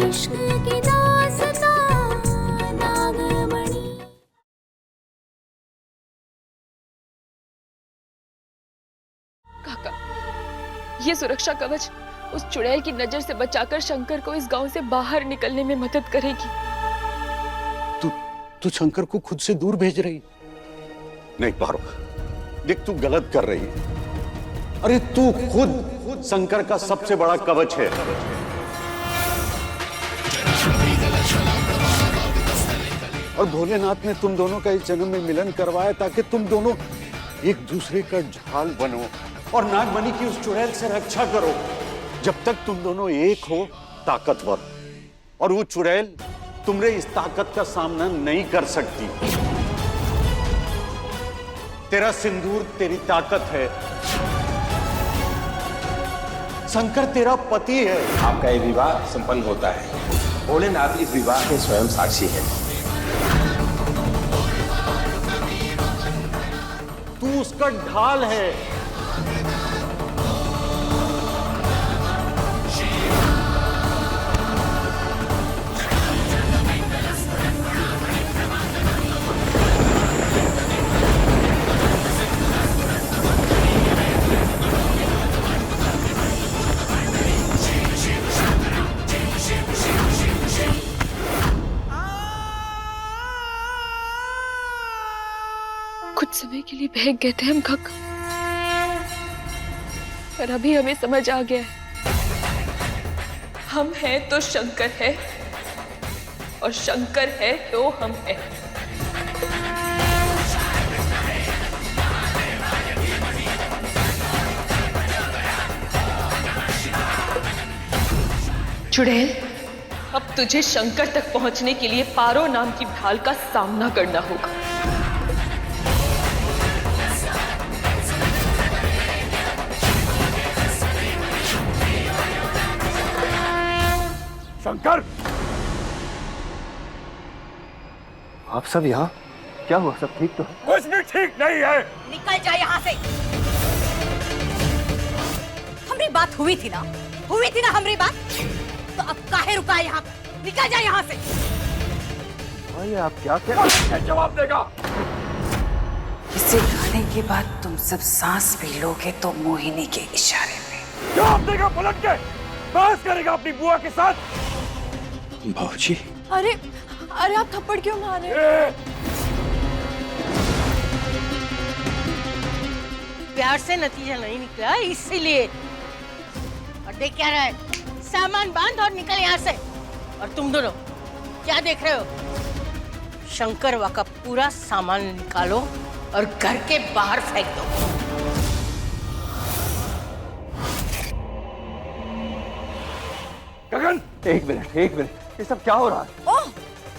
इश्क की दास्तां नागमणि। काका, ये सुरक्षा कवच उस चुड़ैल की नजर से बचाकर शंकर को इस गांव से बाहर निकलने में मदद करेगी। तू शंकर को खुद से दूर भेज रही? नहीं पारो, देख तू गलत कर रही है। अरे तू खुद शंकर का सबसे बड़ा कवच है। और भोलेनाथ ने तुम दोनों का इस जन्म में मिलन करवाया ताकि तुम दोनों एक दूसरे का ढाल बनो और नागमणि की उस चुड़ैल से रक्षा करो। जब तक तुम दोनों एक हो ताकतवर, और वो चुड़ैल तुम्हारे इस ताकत का सामना नहीं कर सकती। तेरा सिंदूर तेरी ताकत है, शंकर तेरा पति है। आपका ये विवाह संपन्न होता है। भोलेनाथ इस विवाह के स्वयं साक्षी है। तू उसका ढाल है। कुछ समय के लिए बहक गए थे हम काका, पर अभी हमें समझ आ गया है, हम हैं तो शंकर है और शंकर है तो हम हैं। चुड़ैल, अब तुझे शंकर तक पहुंचने के लिए पारो नाम की ढाल का सामना करना होगा। शंकर, आप सब यहाँ? क्या हुआ? सब ठीक तो है? कुछ भी ठीक नहीं है। निकल जा यहाँ से। हमारी बात हुई थी ना हमारी बात, तो अब काहे रुका है यहाँ पे? निकल जा यहाँ से। ये आप क्या कह? जवाब देगा। इसे खाने के बाद तुम सब सांस भी लोगे तो मोहिनी के इशारे पे। जवाब देगा पलट के। बहस करेगा अपनी बुआ के साथ। बाबूजी। अरे आप थप्पड़ क्यों मार रहे हैं? प्यार से नतीजा नहीं निकला इसीलिए। और देख क्या रहा है, सामान बांध और निकल यहाँ से। और तुम दोनों क्या देख रहे हो? शंकरवा का पूरा सामान निकालो और घर के बाहर फेंक दो। गगन, एक मिनट, ये सब क्या हो रहा है? ओह,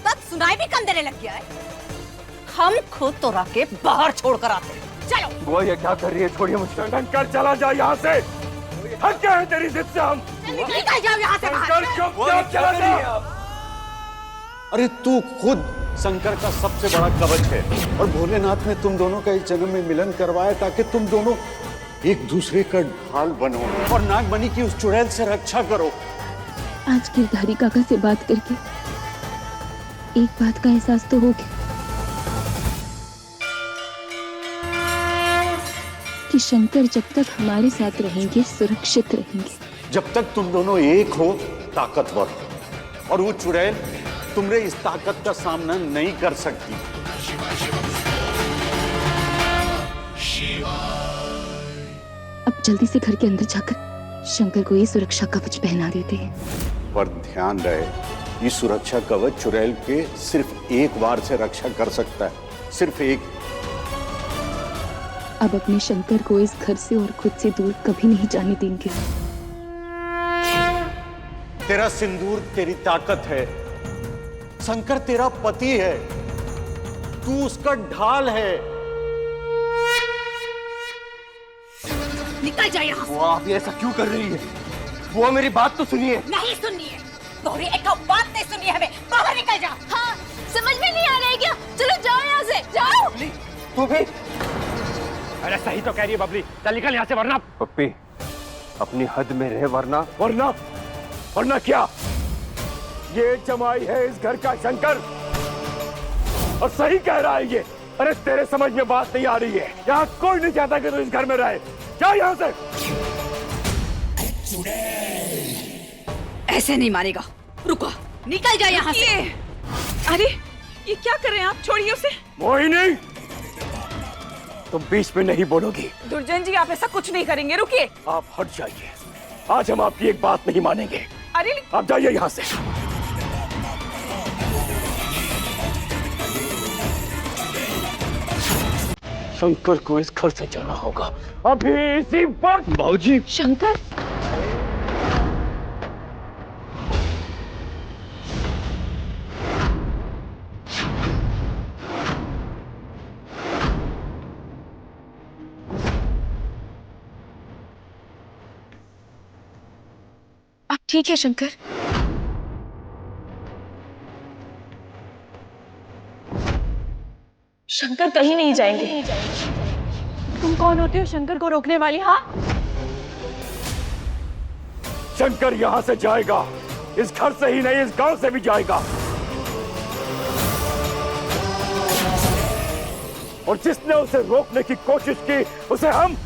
तब सुनाई भी कम देने लग गया है। हम खुद तो रख के बाहर छोड़ कर आते हैं। चलो। वो ये क्या कर रही है? छोड़िए मुझे। शंकर चला जा यहाँ से। हट गए हैं तेरी जिद से हम। निकल जाओ यहाँ से बाहर। शंकर क्या कर रही है आप? अरे तू खुद शंकर का सबसे बड़ा कवच है, और भोलेनाथ ने तुम दोनों का इस जन्म में मिलन करवाया ताकि तुम दोनों एक दूसरे का ढाल बनो और नागमणि की उस चुड़ैल से रक्षा करो। आज गिरधारी काका से बात करके एक बात का एहसास तो हो गया कि शंकर जब तक हमारे साथ रहेंगे सुरक्षित रहेंगे। जब तक तुम दोनों एक हो ताकतवर, और वो चुड़ैल तुम्हारे इस ताकत का सामना नहीं कर सकती। अब जल्दी से घर के अंदर जाकर शंकर को ये सुरक्षा कवच पहना देते हैं। पर ध्यान रहे, ये सुरक्षा कवच चुड़ैल के सिर्फ एक बार से रक्षा कर सकता है, सिर्फ एक। अब अपने शंकर को इस घर से और खुद से दूर कभी नहीं जाने देंगे। तेरा सिंदूर तेरी ताकत है, शंकर तेरा पति है, तू उसका ढाल है। निकल जा यहाँ से। वो आप ये ऐसा क्यों कर रही है? वो मेरी बात तो सुनिए। नहीं सुननी है, तोरी एक बात नहीं सुननी है हमें। बाहर निकल जा। हाँ, समझ में नहीं आ रहा है क्या? चलो जाओ यहाँ से, जाओ। तू भी? अरे सही तो कह रही है बबली। चल निकल यहाँ से, वरना पप्पी अपनी हद में रहे, वरना वरना वरना क्या? ये जमाई है इस घर का शंकर, और सही कह रहा है ये। अरे तेरे समझ में बात नहीं आ रही है, यहाँ कोई नहीं चाहता कि तू इस घर में रहे। क्या यहाँ से? ऐसे नहीं मारेगा, रुको, निकल जाए यहाँ से। अरे ये क्या कर रहे हैं आप? छोड़िए उसे। मोहिनी, तुम बीच में नहीं बोलोगी। दुर्जन जी, आप ऐसा कुछ नहीं करेंगे, रुकिए। आप हट जाइए, आज हम आपकी एक बात नहीं मानेंगे। अरे आप जाइए यहाँ से। शंकर को इस घर से जाना होगा अभी इसी वक्त। बाबूजी। शंकर, आप ठीक है शंकर? शंकर कहीं नहीं जाएंगे। तुम कौन होते हो शंकर को रोकने वाली? हाँ, शंकर यहाँ से जाएगा, इस घर से ही नहीं इस गांव से भी जाएगा। और जिसने उसे रोकने की कोशिश की उसे हम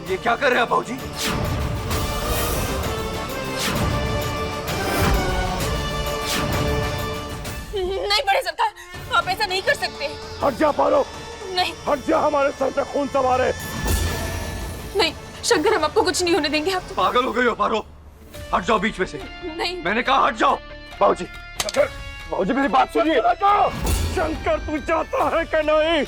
ये क्या कर रहे हैं बाबूजी? नहीं बड़े सरकार, आप ऐसा नहीं कर सकते। हट जा पारो। नहीं हट जा, हमारे सर पे खून सवार है। नहीं शंकर, हम आपको कुछ नहीं होने देंगे। आप पागल हो गई हो पारो, हट जाओ बीच में से। नहीं, मैंने कहा हट जाओ। बाबूजी, बाबूजी मेरी बात सुनिए। शंकर तू चाहता है कि नहीं?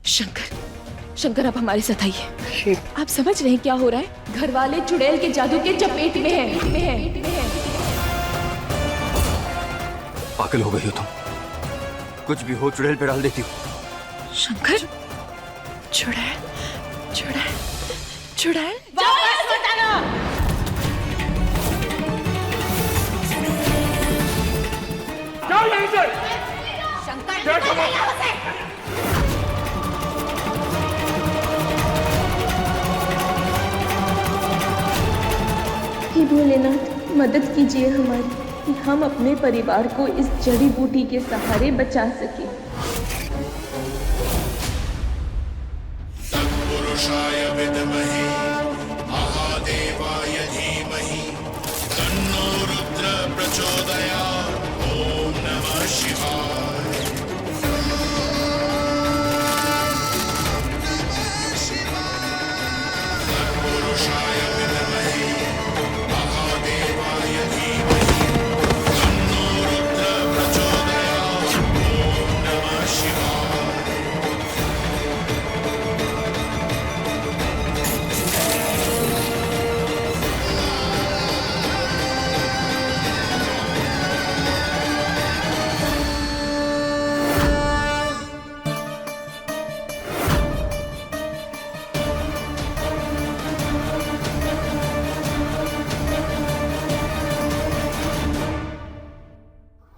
शंकर, शंकर आप हमारे साथ आइए। आप समझ रहे हैं क्या हो रहा है? घर वाले चुड़ैल के जादू के चपेट में हैं। पागल हो गई हो तुम, कुछ भी हो चुड़ैल पे डाल देती हो। शंकर, चुड़ैल, चुड़ैल, चुड़ैल। वापस मत आना। जाओ यहीं से। शंकर, निकल जाए यहाँ से। हे भोलेनाथ, मदद कीजिए हमारी कि हम अपने परिवार को इस जड़ी बूटी के सहारे बचा सकें। तत्पुरुषाय विद्महे महादेवाय धीमहि तन्नो रुद्र प्रचोदयात्। ओम नमः शिवाय। तत्पुरुषाय विद्महे महादेवाय धीमहि तन्नो रुद्र प्रचोदयात्। ओम नमः शिवाय।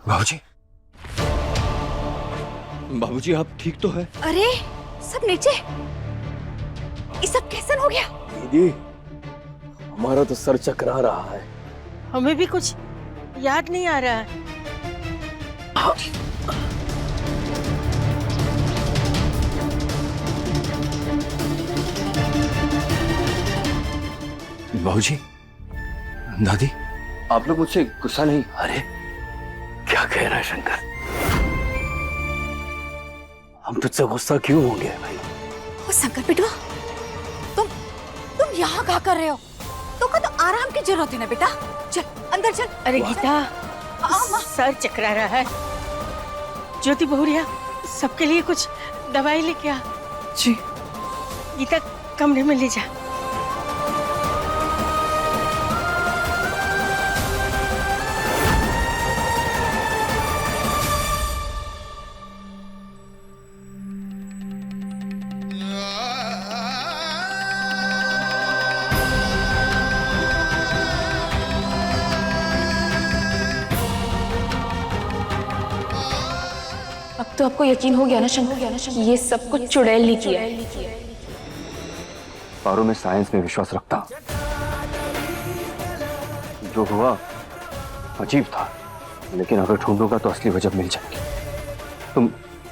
बाबूजी, बाबूजी आप ठीक तो है? अरे सब नीचे, ये सब कैसे हो गया? दीदी, हमारा तो सर चकरा रहा है। हमें भी कुछ याद नहीं आ रहा है। बाबूजी, दादी, आप लोग मुझसे गुस्सा नहीं? अरे क्या कह रहा है शंकर? हम तुझसे गुस्सा क्यों होंगे भाई? शंकर बेटा, तुम यहाँ क्या कर रहे हो? तो आराम की जरूरत है ना बेटा। चल अंदर चल। अरे गीता, सर चकरा रहा है। ज्योति बहुरिया, सबके लिए कुछ दवाई लेके आ। जी। गीता कमरे में ले जा। अब तो आपको यकीन हो गया ना शंकर कि ये सब कुछ चुड़ैल ने किया है। पारो में साइंस में विश्वास रखता। जो हुआ अजीब था, लेकिन अगर ढूंढूंगा तो असली वजह मिल जाएगी।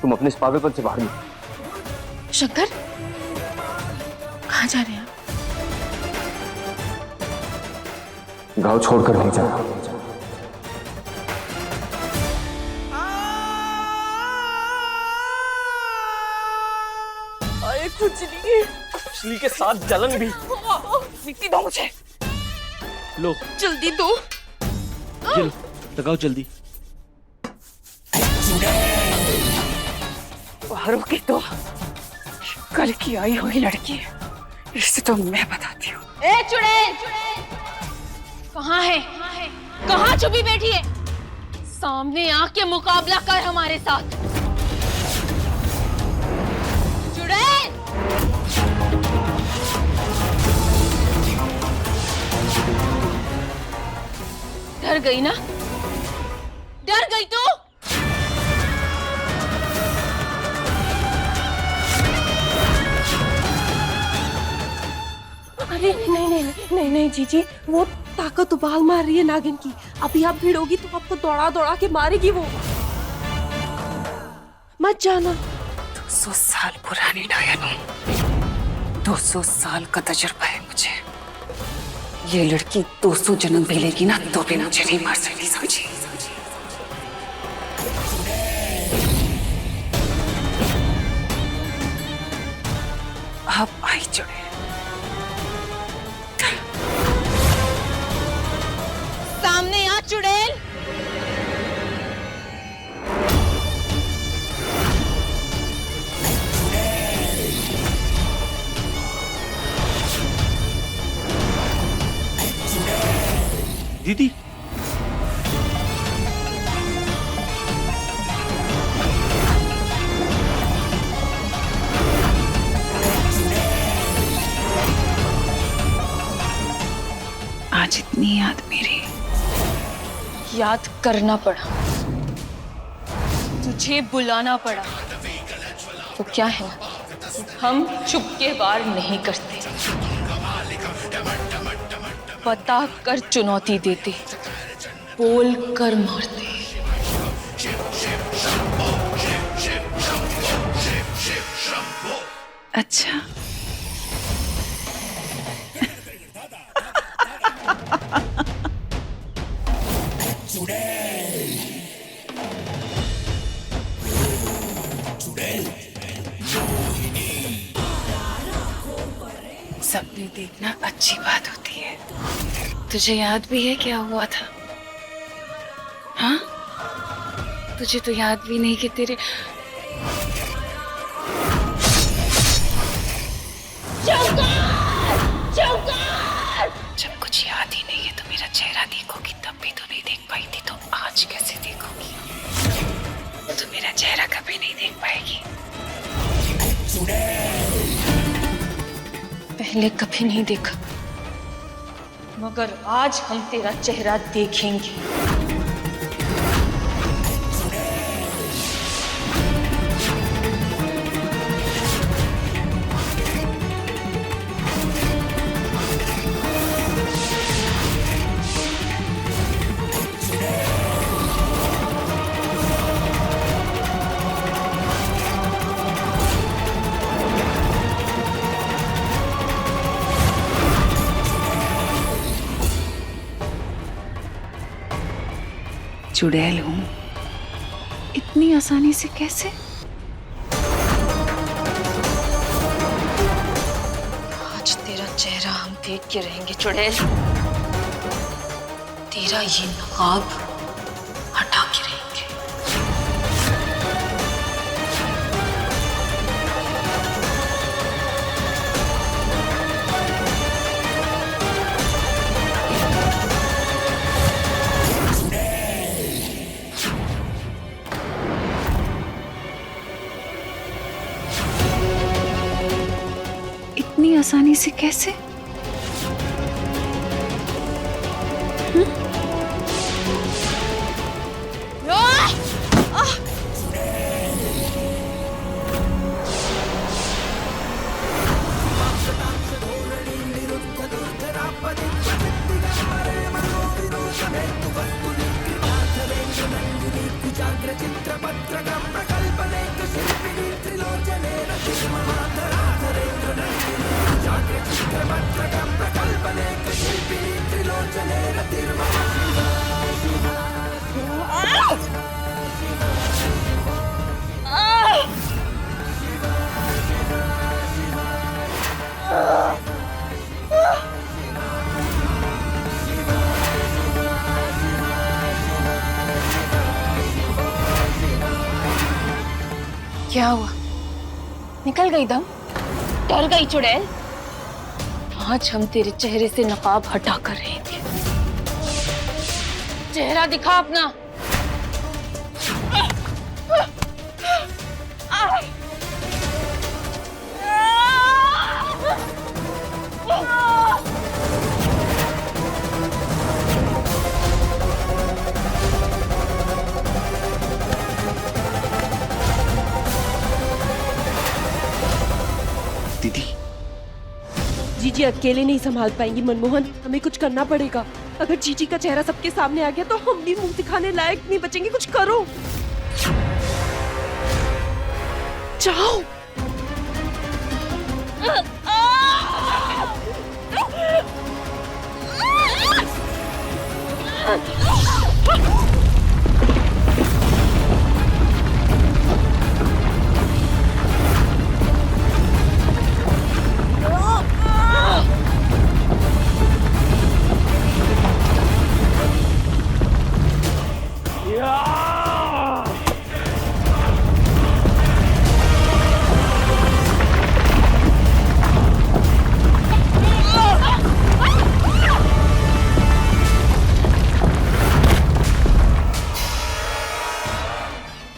तुम अपने इस पागलपन से बाहर निकलो। शंकर, कहाँ जा रहे हैं आप? गांव छोड़कर नहीं जाना। खुजली के साथ जलन भी। मिट्टी दो मुझे। लो जल्दी दो। लगाओ जल्दी। पारो की तो कल की आई हुई लड़की है, इससे तो मैं बताती हूँ। ए चुड़ैल, कहाँ है? कहाँ छुपी बैठी है? सामने आके मुकाबला कर हमारे साथ। चुड़ैल! डर गई ना? डर गई तू? अरे नहीं जीजी, वो ताकत उबाल मार रही है नागिन की। अभी आप भिड़ोगी तो आपको दौड़ा दौड़ा के मारेगी वो। मत जाना। 200 साल पुरानी डायन हूँ, 200 साल का तजुर्बा है मुझे। ये लड़की 200 जन्म भी लेगी ना तो भी मुझे नहीं मार सकती, समझी? अब आई चुड़ैल। सामने आ चुड़ैल। दीदी, आज इतनी याद मेरी। याद करना पड़ा, तुझे बुलाना पड़ा। तो क्या है, हम चुपके वार नहीं करते, बता कर चुनौती देते, बोल कर मारते। अच्छा, सपने देखना अच्छी बात होती है। तुझे याद भी है क्या हुआ था? हाँ, तुझे तो याद भी नहीं कि तेरे जब कुछ याद ही नहीं है तो मेरा चेहरा देखोगी तब भी तो नहीं देख पाई थी, तो आज कैसे देखोगी? तो मेरा चेहरा कभी नहीं देख पाएगी। पहले कभी नहीं देखा, मगर आज हम तेरा चेहरा देखेंगे। चुड़ैल हूं, इतनी आसानी से कैसे? चेहरा हम देख के रहेंगे चुड़ैल। तेरा ये नकाब हटा के रहेंगे। इतनी आसानी से कैसे? क्या हुआ? निकल गई दम? डर गई चुड़ैल? आज हम तेरे चेहरे से नकाब हटा कर रहेंगे। चेहरा दिखा अपना। दीदी, जीजी अकेले नहीं संभाल पाएंगी मनमोहन, हमें कुछ करना पड़ेगा। अगर जीजी का चेहरा सबके सामने आ गया तो हम भी मुंह दिखाने लायक नहीं बचेंगे। कुछ करो, जाओ।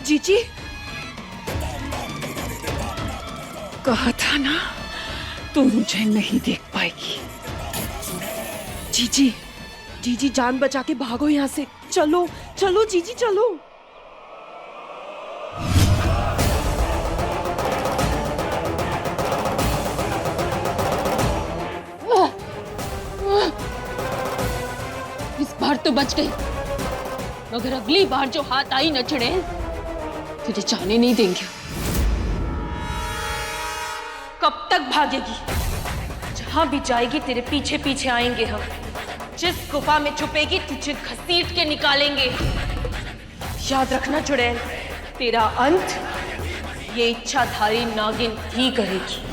जीजी, कहा था ना तू मुझे नहीं देख पाएगी। जीजी, जीजी जान बचा के भागो यहाँ से। चलो चलो जीजी, चलो। इस बार तो बच गई, मगर अगली बार जो हाथ आई न चुड़ैल, तुझे जाने नहीं देंगे। कब तक भागेगी? जहां भी जाएगी तेरे पीछे पीछे आएंगे हम। जिस गुफा में छुपेगी तुझे घसीट के निकालेंगे। याद रखना चुड़ैल, तेरा अंत ये इच्छाधारी नागिन ही करेगी।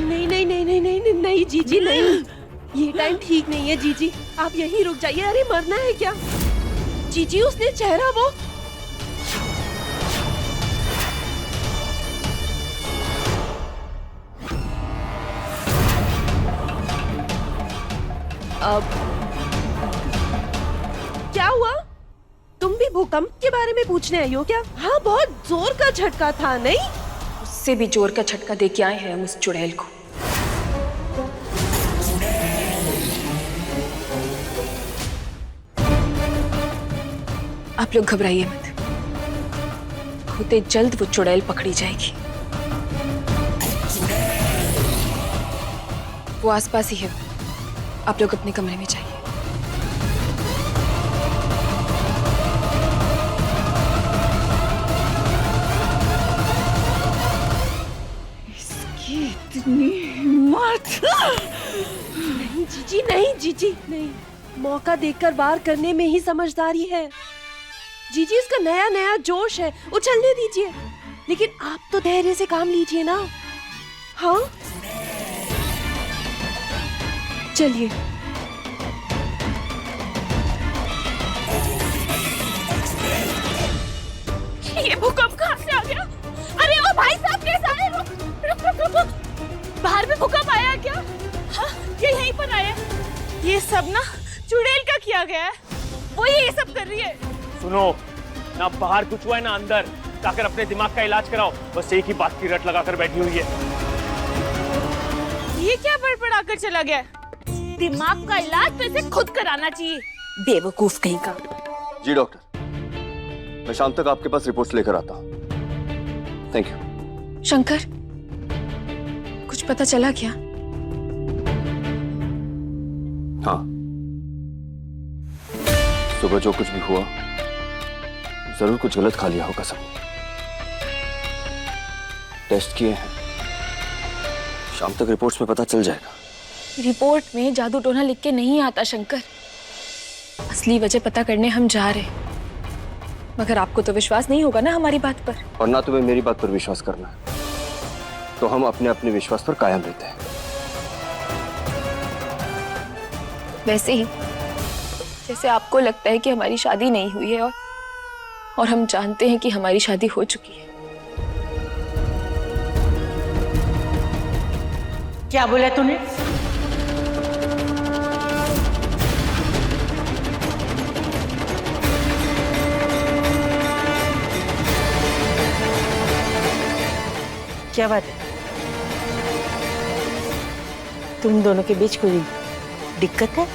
नहीं नहीं नहीं नहीं नहीं नहीं जीजी, नहीं, ये टाइम ठीक नहीं है जीजी, आप यहीं रुक जाइए। अरे मरना है क्या जीजी? उसने चेहरा वो अब क्या हुआ? तुम भी भूकंप के बारे में पूछने आई हो क्या? हाँ, बहुत जोर का झटका था नहीं? उससे भी जोर का झटका दे के आए हैं हम उस चुड़ैल को। आप लोग घबराइए मत, होते जल्द वो चुड़ैल पकड़ी जाएगी। वो आसपास ही है, आप लोग अपने कमरे में जाइए। इसकी इतनी हिम्मत! नहीं जीजी, नहीं जीजी, नहीं। मौका देखकर वार करने में ही समझदारी है। जीजी इसका नया नया जोश है, उछलने दीजिए। लेकिन आप तो धैर्य से काम लीजिए ना। हाँ चलिए। ये भूकंप कहाँ से आ गया? अरे ओ भाई साहब कैसे आए? रुक रुक रुक रुक। बाहर में भूकंप आया क्या? हाँ ये यहीं पर आया। ये सब ना चुड़ैल का किया गया है, वो ये सब कर रही है। सुनो, ना बाहर कुछ हुआ है ना अंदर। जाकर अपने दिमाग का इलाज कराओ। बस एक ही बात की रट लगाकर बैठी हुई है। ये क्या बड़बड़ा कर चला गया? दिमाग का इलाज तो इसे खुद कराना चाहिए। बेवकूफ कहीं का। जी डॉक्टर, मैं शाम तक आपके पास रिपोर्ट्स लेकर आता हूँ। Thank you. शंकर, कुछ पता चला क्या? हाँ, सुबह जो कुछ भी हुआ जरूर कुछ गलत खा लिया होगा सबने। टेस्ट किए हैं, शाम तक रिपोर्ट्स में पता चल जाएगा। रिपोर्ट में जादू टोना लिख के नहीं आता शंकर। असली वजह पता करने हम जा रहे हैं। मगर आपको तो विश्वास नहीं होगा ना हमारी बात पर। और ना तुम्हें मेरी बात पर विश्वास करना है, तो हम अपने अपने विश्वास पर कायम रहते हैं। वैसे ही जैसे आपको लगता है कि हमारी शादी नहीं हुई है और हम जानते हैं कि हमारी शादी हो चुकी है। क्या बोला तूने? क्या बात है? तुम दोनों के बीच कोई दिक्कत है?